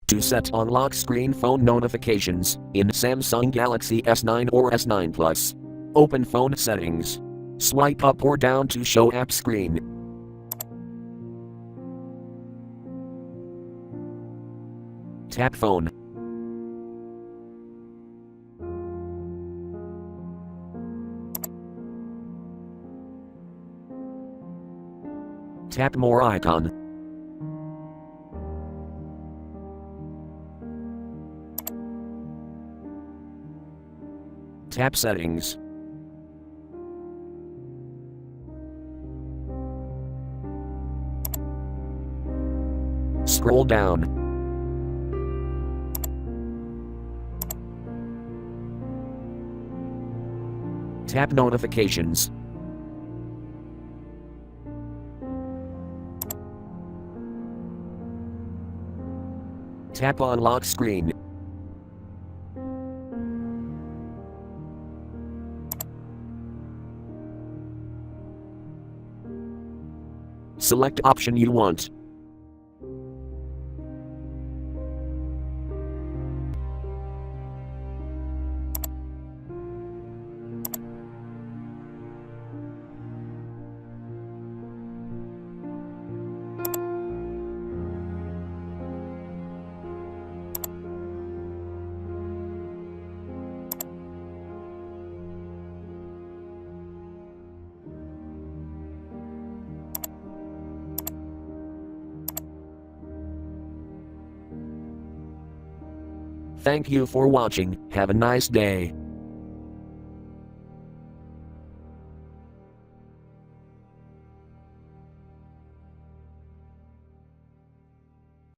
To set on lock screen phone notifications in Samsung Galaxy S9 or S9 Plus. Open phone settings. Swipe up or down to show app screen. Tap phone. Tap more icon. Tap settings. Scroll down. Tap notifications. Tap on lock screen. Select option you want. Thank you for watching. Have a nice day.